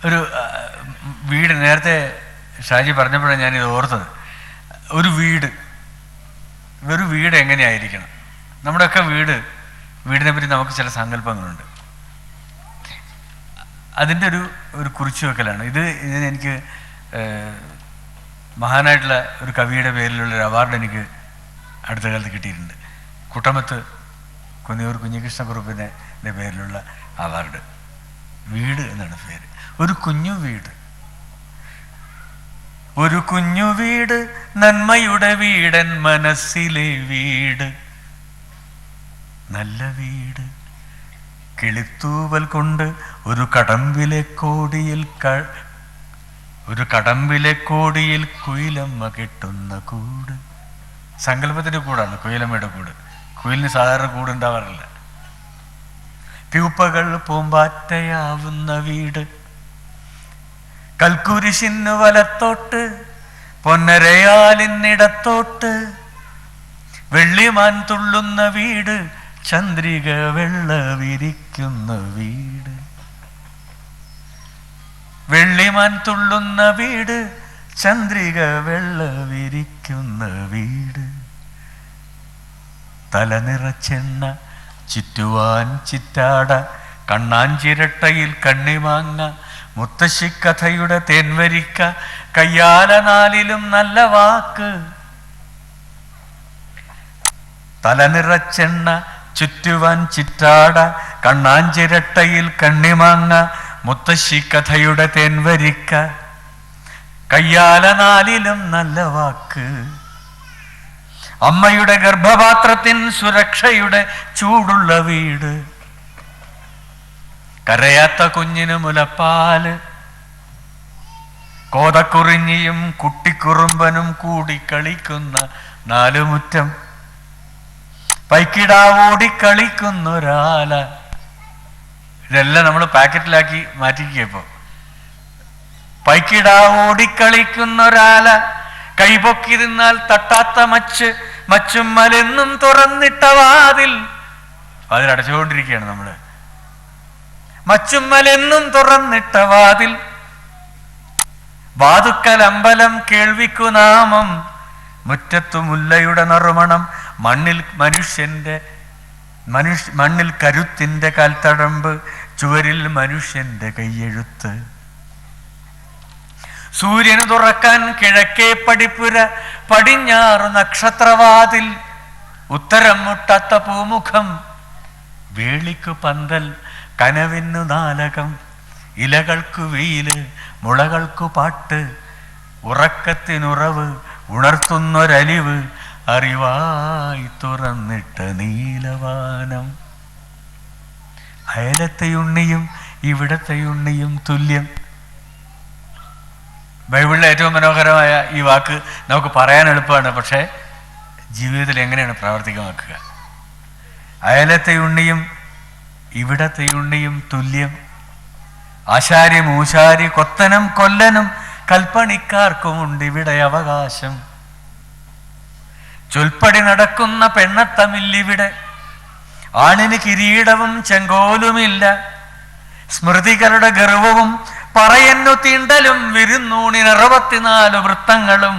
ഒരു വീട്, നേരത്തെ ഷാജി പറഞ്ഞപ്പോഴാണ് ഞാനിത് ഓർത്തത്. ഒരു വീട് എങ്ങനെയായിരിക്കണം? നമ്മുടെയൊക്കെ വീടിനെ പറ്റി നമുക്ക് ചില സങ്കല്പങ്ങളുണ്ട്. അതിൻ്റെ ഒരു കുറിച്ചു വെക്കലാണ് എനിക്ക് മഹാനായിട്ടുള്ള ഒരു കവിയുടെ പേരിലുള്ളൊരു അവാർഡ് എനിക്ക് അടുത്ത കാലത്ത് കിട്ടിയിട്ടുണ്ട്. കുട്ടമത്ത് കുന്നിയൂർ കുഞ്ഞികൃഷ്ണക്കുറുപ്പിൻ്റെ പേരിലുള്ള അവാർഡ്. വീട് എന്നാണ് പേര്. ഒരു കുഞ്ഞു വീട്, നന്മയുടെ വീടൻ മനസ്സിലെ വീട്, നല്ല വീട്, കിളിത്തൂവൽ കൊണ്ട് ഒരു കടമ്പിലെ കോടിയിൽ കുയിലമ്മ കെട്ടുന്ന കൂട്. സങ്കല്പത്തിൻ്റെ കൂടാണ് കുയിലമ്മയുടെ കൂട്. കുയിലിന് സാധാരണ കൂടുണ്ടാവാറില്ല. പ്യൂപ്പകൾ പൂമ്പാറ്റയാവുന്ന വീട്, കൽക്കുരിശിന്നു വലത്തോട്ട്, പൊന്നരയാലിന്നിടത്തോട്ട്, വെള്ളിമാൻ തുള്ളുന്ന വീട്, ചന്ദ്രിക വെള്ള വിരിക്കുന്ന വീട്. വെള്ളിമാൻ തുള്ളുന്ന വീട്, ചന്ദ്രിക വെള്ള വിരിക്കുന്ന വീട്. തലനിറച്ചെണ്ണ ചുറ്റുവാൻ ചിറ്റാട, കണ്ണാഞ്ചിരട്ടയിൽ കണ്ണിമാങ്ങ, മുത്തശ്ശിക്കഥയുടെ തേൻവരിക്ക, കയ്യാല നാലിലും നല്ല വാക്ക്. തലനിറച്ചെണ്ണ ചുറ്റുവാൻ ചിറ്റാട, കണ്ണാഞ്ചിരട്ടയിൽ കണ്ണിമാങ്ങ, മുത്തശ്ശിക്കഥയുടെ തേൻവരിക്ക, കയ്യാല നാലിലും നല്ല വാക്ക്. അമ്മയുടെ ഗർഭപാത്രത്തിൻ സുരക്ഷയുടെ ചൂടുള്ള വീട്, കരയാത്ത കുഞ്ഞിന് മുലപ്പാല്, കോതക്കുറിഞ്ഞിയും കുട്ടിക്കുറുമ്പനും കൂടി കളിക്കുന്ന നാലുമുറ്റം, പൈക്കിടാവോടിക്കളിക്കുന്നൊരാല. ഇതെല്ലാം നമ്മൾ പാക്കറ്റിലാക്കി മാറ്റിക്കപ്പോ. പൈക്കിടാവോടിക്കളിക്കുന്നൊരാല, കൈപൊക്കി നിന്നാൽ തട്ടാത്ത മച്ചുമ്മലെന്നും തുറന്നിട്ട വാതിൽ. അതിലടച്ചുകൊണ്ടിരിക്കുകയാണ് നമ്മള്. മച്ചുമ്മലെന്നും തുറന്നിട്ട വാതിൽ, വാതുക്കൽ അമ്പലം കേൾവിക്കു നാമം, മുറ്റത്തു മുല്ലയുടെ നറുമണം, മണ്ണിൽ കരുത്തിന്റെ കാൽത്തഴമ്പ്, ചുവരിൽ മനുഷ്യന്റെ കയ്യെഴുത്ത്. സൂര്യന് തുറക്കാൻ കിഴക്കേ പടിപ്പുര, പടിഞ്ഞാറ് നക്ഷത്രവാതിൽ, ഉത്തരം മുട്ടാത്ത പൂമുഖം, വേളിക്കു പന്തൽ, കനവിന്നു നാലകം, ഇലകൾക്കു വെയില്, മുളകൾക്കു പാട്ട്, ഉറക്കത്തിനുറവ്, ഉണർത്തുന്നൊരലിവ്, അറിവായി തുറന്നിട്ട നീലവാനം. അയലത്തെയുണ്ണിയും ഇവിടത്തെയുണ്ണിയും തുല്യം. ബൈബിളിലെ ഏറ്റവും മനോഹരമായ ഈ വാക്ക് നമുക്ക് പറയാൻ എളുപ്പമാണ്, പക്ഷേ ജീവിതത്തിൽ എങ്ങനെയാണ് പ്രാവർത്തികമാക്കുക? അയലത്തെയുണ്ണിയും ഇവിടത്തെയുണ്ണിയും തുല്യം. ആശാരി മൂശാരി കൊത്തനും കൊല്ലനും കൽപ്പണിക്കാർക്കുമുണ്ട് ഇവിടെ അവകാശം. ചൊൽപ്പടി നടക്കുന്ന പെണ്ണത്തമില്ലിവിടെ, ആണിന് കിരീടവും ചെങ്കോലുമില്ല. സ്മൃതികളുടെ ഗർവവും പറയുന്നു തീണ്ടലും, വിരുന്നൂണിന് 64 വൃത്തങ്ങളും,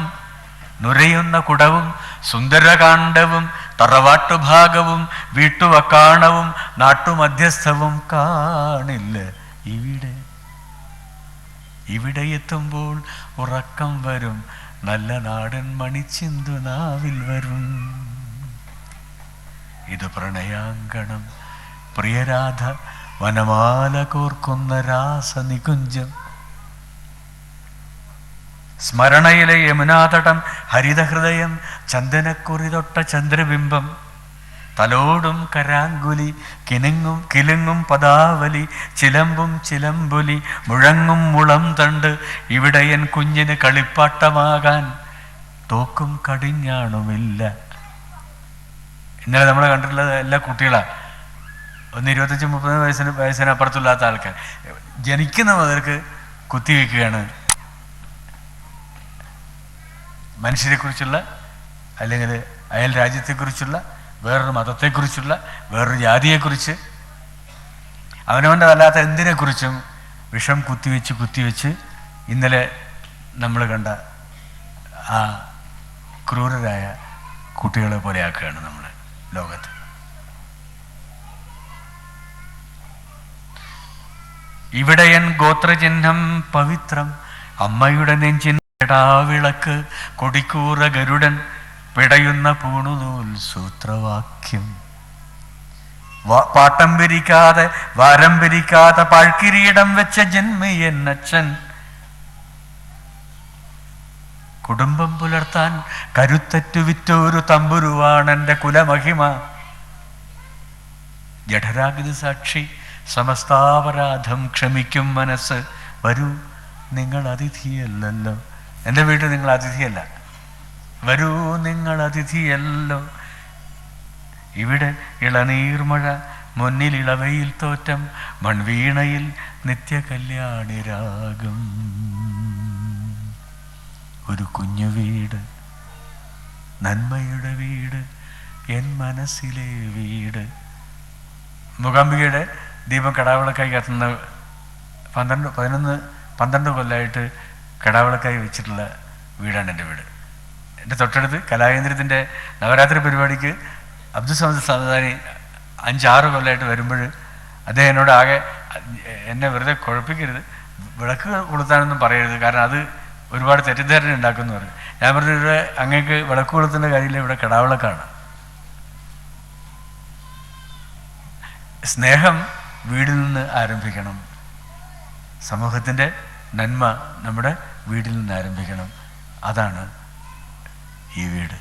നുരയുന്ന കുടവും സുന്ദരകാണ്ഡവും, തറവാട്ടുഭാഗവും വീട്ടുവക്കാണവും നാട്ടുമധ്യസ്ഥവും കാണില്ല ഇവിടെ. ഇവിടെ എത്തുമ്പോൾ ഉറക്കം വരും, നല്ല നാടൻ മണിച്ചിന്തു നാവിൽ വരും. ഇത് പ്രണയാങ്കണം, പ്രിയരാധ വനമാല കോർക്കുന്ന രാസനികുഞ്ചം. സ്മരണയിലെ യമുനാതടം, ഹരിതഹൃദയം, ചന്ദനക്കുറി തൊട്ട ചന്ദ്രബിംബം, തലോടും കരാങ്കുലി, കിലുങ്ങും പദാവലി, ചിലമ്പും ചിലമ്പുലി, മുഴങ്ങും മുളം തണ്ട്, ഇവിടെ എൻ കുഞ്ഞിന് കളിപ്പാട്ടമാകാൻ തോക്കും കടിഞ്ഞാണുമില്ല. ഇന്നലെ നമ്മൾ കണ്ടിട്ടുള്ളത് എല്ലാ കുട്ടികളാണ്. 25-30 വയസ്സിനപ്പുറത്തുള്ളാത്ത ആൾക്കാർ ജനിക്കുന്ന മുതൽക്ക് കുത്തിവെക്കുകയാണ് മനുഷ്യരെക്കുറിച്ചുള്ള, അല്ലെങ്കിൽ അയൽ രാജ്യത്തെക്കുറിച്ചുള്ള, വേറൊരു മതത്തെക്കുറിച്ചുള്ള, വേറൊരു ജാതിയെക്കുറിച്ച്, അവനവൻ്റെ അല്ലാത്ത എന്തിനെക്കുറിച്ചും വിഷം കുത്തിവെച്ച് ഇന്നലെ നമ്മൾ കണ്ട ആ ക്രൂരരായ കുട്ടികളെ പോലെ ആക്കുകയാണ് നമ്മൾ ലോകത്ത്. ഇവിടെയൻ ഗോത്രചിഹ്നം പവിത്രം, അമ്മയുടെ നെഞ്ചിൻ വിളക്ക്, കൊടിക്കൂറ ഗരുഡൻ പിടയുന്ന പൂണുനൂൽ സൂത്രവാക്യം. പാട്ടം പിരിക്കാതെ വാരം പിരിക്കാതെ പാഴ്ക്കിരീടം വെച്ച ജന്മിയന്നച്ഛൻ, കുടുംബം പുലർത്താൻ കരുത്തറ്റു വിറ്റൊരു തമ്പുരുവാണെൻ്റെ കുലമഹിമ. ജഠരാഗതി സാക്ഷി സമസ്താപരാധം ക്ഷമിക്കും മനസ്സ്. വരൂ നിങ്ങൾ അതിഥിയല്ലല്ലോ, എൻ്റെ വീട്ടിൽ നിങ്ങൾ അതിഥിയല്ല, വരൂ നിങ്ങൾ അതിഥിയല്ലോ. ഇവിടെ ഇളനീർമഴ, മുന്നിൽ ഇളവയിൽ തോറ്റം, മൺവീണയിൽ നിത്യകല്യാണി രാഗം. ഒരു കുഞ്ഞു വീട്, നന്മയുടെ വീട്, എൻ മനസ്സിലെ വീട്. മൂകാംബികയുടെ ദീപം കടാവിളക്കായി കത്തുന്ന 12 കൊല്ലമായിട്ട് കടാവിളക്കായി വെച്ചിട്ടുള്ള വീടാണ് എൻ്റെ വീട്. എൻ്റെ തൊട്ടടുത്ത് കലാകേന്ദ്രത്തിൻ്റെ നവരാത്രി പരിപാടിക്ക് അബ്ദുൽ സമദ് സമദാനി 5-6 കൊല്ലമായിട്ട് വരുമ്പോൾ അദ്ദേഹം എന്നോട് ആകെ, എന്നെ വെറുതെ കുഴപ്പിക്കരുത്, വിളക്ക് കൊളുത്താനൊന്നും പറയരുത്, കാരണം അത് ഒരുപാട് തെറ്റിദ്ധാരണ ഉണ്ടാക്കുമെന്ന് പറഞ്ഞു. ഞാൻ പറഞ്ഞു, ഇവിടെ അങ്ങേക്ക് വിളക്ക് കൊളുത്തേണ്ട കാര്യമില്ല, ഇവിടെ കടാവിളക്കാണ്. സ്നേഹം വീടിൽ നിന്ന് ആരംഭിക്കണം. സമൂഹത്തിൻ്റെ നന്മ നമ്മുടെ വീട്ടിൽ നിന്ന് ആരംഭിക്കണം. അതാണ് ഈ വീട്.